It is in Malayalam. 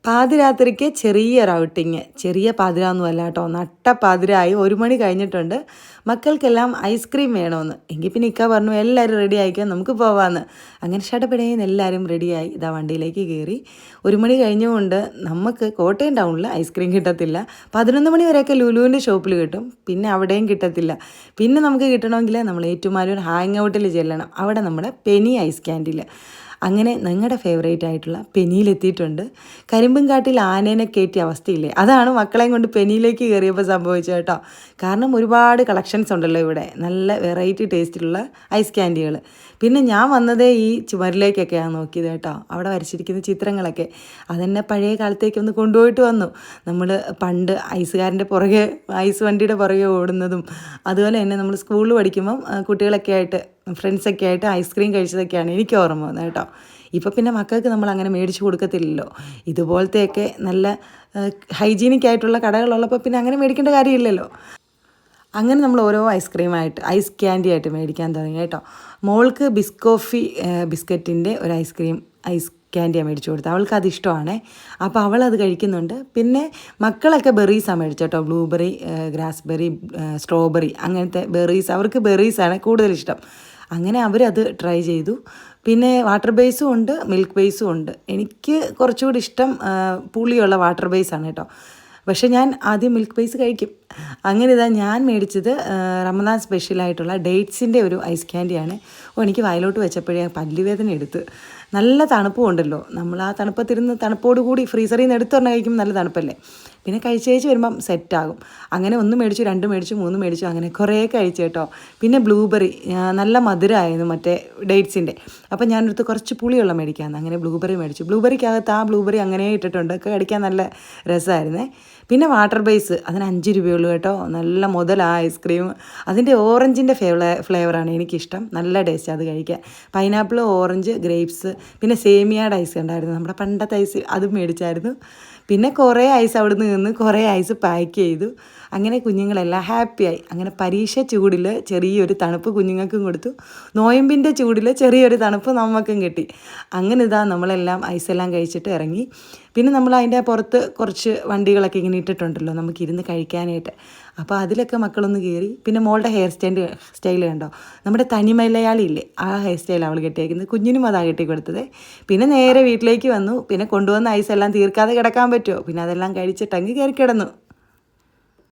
പാതിരാത്രിക്ക് ചെറിയൊരു ഔട്ടിങ്. ചെറിയ പാതിരായൊന്നുമല്ല കേട്ടോ, നട്ട പാതിരായി 1 മണി കഴിഞ്ഞിട്ടുണ്ട്. മക്കൾക്കെല്ലാം ഐസ്ക്രീം വേണമെന്ന്. എങ്കിൽ പിന്നെ ഇക്ക പറഞ്ഞു എല്ലാവരും റെഡി ആയിക്കാൻ നമുക്ക് പോവാമെന്ന്. അങ്ങനെ ഷടപടേന്ന് എല്ലാവരും റെഡിയായി ഇതാ വണ്ടിയിലേക്ക് കയറി. 1 മണി കഴിഞ്ഞുകൊണ്ട് നമുക്ക് കോട്ടയം ടൗണിൽ ഐസ്ക്രീം കിട്ടത്തില്ല. 11 മണി വരെയൊക്കെ ലുലുവിൻ്റെ ഷോപ്പിൽ കിട്ടും, പിന്നെ അവിടെയും കിട്ടത്തില്ല. പിന്നെ നമുക്ക് കിട്ടണമെങ്കിൽ നമ്മൾ ഏറ്റുമാനൂർ ഹാങ് ഔട്ടിൽ ചെല്ലണം. അവിടെ നമ്മുടെ പെനി ഐസ് ക്യാൻഡിൽ, അങ്ങനെ നിങ്ങളുടെ ഫേവറേറ്റ് ആയിട്ടുള്ള പെനിയിലെത്തിയിട്ടുണ്ട്. കരിമ്പുംകാട്ടിൽ ആനേനെ കയറ്റിയ അവസ്ഥയില്ലേ, അതാണ് മക്കളെയും കൊണ്ട് പെനിയിലേക്ക് കയറിയപ്പോൾ സംഭവിച്ചത് കേട്ടോ. കാരണം ഒരുപാട് കളക്ഷൻസ് ഉണ്ടല്ലോ ഇവിടെ, നല്ല വെറൈറ്റി ടേസ്റ്റിലുള്ള ഐസ് ക്യാൻഡികൾ. പിന്നെ ഞാൻ വന്നതേ ഈ ചുമരിലേക്കൊക്കെയാണ് നോക്കിയത് കേട്ടോ. അവിടെ വരച്ചിരിക്കുന്ന ചിത്രങ്ങളൊക്കെ അതെന്നെ പഴയ കാലത്തേക്ക് ഒന്ന് കൊണ്ടുപോയിട്ട് വന്നു. നമ്മൾ പണ്ട് ഐസുകാരൻ്റെ പുറകെ, ഐസ് വണ്ടിയുടെ പുറകെ ഓടുന്നതും, അതുപോലെ തന്നെ നമ്മൾ സ്കൂളിൽ പഠിക്കുമ്പം കുട്ടികളൊക്കെ ആയിട്ട്, ഫ്രണ്ട്സൊക്കെ ആയിട്ട് ഐസ്ക്രീം കഴിച്ചതൊക്കെയാണ് എനിക്ക് ഓർമ്മ വന്നത് കേട്ടോ. ഇപ്പോൾ പിന്നെ മക്കൾക്ക് നമ്മൾ അങ്ങനെ മേടിച്ച് കൊടുക്കത്തില്ലല്ലോ. ഇതുപോലത്തെയൊക്കെ നല്ല ഹൈജീനിക് ആയിട്ടുള്ള കടകളുള്ളപ്പോൾ പിന്നെ അങ്ങനെ മേടിക്കേണ്ട കാര്യമില്ലല്ലോ. അങ്ങനെ നമ്മൾ ഓരോ ഐസ്ക്രീമായിട്ട്, ഐസ് ക്യാൻഡി ആയിട്ട് മേടിക്കാൻ തുടങ്ങി കേട്ടോ. മോൾക്ക് ബിസ്കോഫി ബിസ്ക്കറ്റിൻ്റെ ഒരു ഐസ് ക്യാൻഡിയാണ് മേടിച്ചു കൊടുത്തത്. അവൾക്ക് അത് ഇഷ്ടമാണേ, അപ്പോൾ അവളത് കഴിക്കുന്നുണ്ട്. പിന്നെ മക്കളൊക്കെ ബെറീസാണ് മേടിച്ചു കേട്ടോ. ബ്ലൂബെറി, ഗ്രാസ്ബെറി, സ്ട്രോബെറി, അങ്ങനത്തെ ബെറീസ്, അവർക്ക് ബെറീസാണ് കൂടുതലിഷ്ടം. അങ്ങനെ അവരത് ട്രൈ ചെയ്തു. പിന്നെ വാട്ടർ ബേസും ഉണ്ട്, മിൽക്ക് ബേസും ഉണ്ട്. എനിക്ക് കുറച്ചുകൂടി ഇഷ്ടം പുളിയുള്ള വാട്ടർ ബേസാണ് കേട്ടോ. പക്ഷെ ഞാൻ ആദ്യം മിൽക്ക് ബേസ് കഴിക്കും. അങ്ങനെ ഇതാ ഞാൻ മേടിച്ചത് റമദാൻ സ്പെഷ്യലായിട്ടുള്ള ഡേറ്റ്സിൻ്റെ ഒരു ഐസ് ക്യാൻഡിയാണ്. എനിക്ക് വയലോട്ട് വെച്ചപ്പോഴേ പല്ലുവേദന എടുത്ത്. നല്ല തണുപ്പും ഉണ്ടല്ലോ, നമ്മൾ ആ തണുപ്പത്തിരുന്ന് തണുപ്പോട് കൂടി ഫ്രീസറിൽ നിന്ന് എടുത്തുകൊണ്ട് കഴിക്കുമ്പോൾ നല്ല തണുപ്പല്ലേ. പിന്നെ കഴിച്ച് വരുമ്പം സെറ്റാകും. അങ്ങനെ 1 മേടിച്ചു, 2 മേടിച്ചു, 3 മേടിച്ചു, അങ്ങനെ കുറേ കഴിച്ചു കേട്ടോ. പിന്നെ ബ്ലൂബെറി നല്ല മധുരമായിരുന്നു മറ്റേ ഡേറ്റ്സിൻ്റെ. അപ്പം ഞാനെടുത്ത് കുറച്ച് പുളിയുള്ള മേടിക്കാമെന്ന്, അങ്ങനെ ബ്ലൂബെറി മേടിച്ചു. ബ്ലൂബെറിക്കകത്ത് ആ ബ്ലൂബെറി അങ്ങനെ ഇട്ടിട്ടുണ്ട്, ഒക്കെ കടിക്കാൻ നല്ല രസമായിരുന്നേ. പിന്നെ വാട്ടർ ബേസ്, അതിന് 5 രൂപയുള്ളൂ കേട്ടോ. നല്ല മുതലാണ് ഐസ്ക്രീം. അതിൻ്റെ ഓറഞ്ചിൻ്റെ ഫ്ലേവറാണ് എനിക്കിഷ്ടം, നല്ല ടേസ്റ്റ് അത് കഴിക്കാൻ. പൈനാപ്പിൾ, ഓറഞ്ച്, ഗ്രേപ്സ്, പിന്നെ സേമിയയുടെ ഐസ് ഉണ്ടായിരുന്നു, നമ്മുടെ പണ്ടത്തെ ഐസ്, അതും മേടിച്ചായിരുന്നു. പിന്നെ കുറേ ഐസ് അവിടെ നിന്ന് കുറേ ഐസ് പാക്ക് ചെയ്തു. അങ്ങനെ കുഞ്ഞുങ്ങളെല്ലാം ഹാപ്പിയായി. അങ്ങനെ പരീക്ഷ ചൂടിൽ ചെറിയൊരു തണുപ്പ് കുഞ്ഞുങ്ങൾക്കും കൊടുത്തു, നോയമ്പിൻ്റെ ചൂടിൽ ചെറിയൊരു തണുപ്പ് നമുക്കും കിട്ടി. അങ്ങനെ ഇതാ നമ്മളെല്ലാം ഐസെല്ലാം കഴിച്ചിട്ട് ഇറങ്ങി. പിന്നെ നമ്മൾ അതിൻ്റെ പുറത്ത് കുറച്ച് വണ്ടികളൊക്കെ ഇങ്ങനെ ഇട്ടിട്ടുണ്ടല്ലോ നമുക്കിരുന്ന് കഴിക്കാനായിട്ട്. അപ്പോൾ അതിലൊക്കെ മക്കളൊന്ന് കയറി. പിന്നെ മോളുടെ ഹെയർ സ്റ്റൈൽ കണ്ടോ, നമ്മുടെ തനി മലയാളി ഇല്ലേ, ആ ഹെയർ സ്റ്റൈൽ അവൾ കെട്ടിയേക്കുന്നത്. കുഞ്ഞിനും അതാ കെട്ടി കൊടുത്തത്. പിന്നെ നേരെ വീട്ടിലേക്ക് വന്നു. പിന്നെ കൊണ്ടുവന്ന ഐസെല്ലാം തീർക്കാതെ കിടക്കാൻ പറ്റുമോ, പിന്നെ അതെല്ലാം കഴിച്ചിട്ട് അങ്ങ് കയറി കിടന്നു.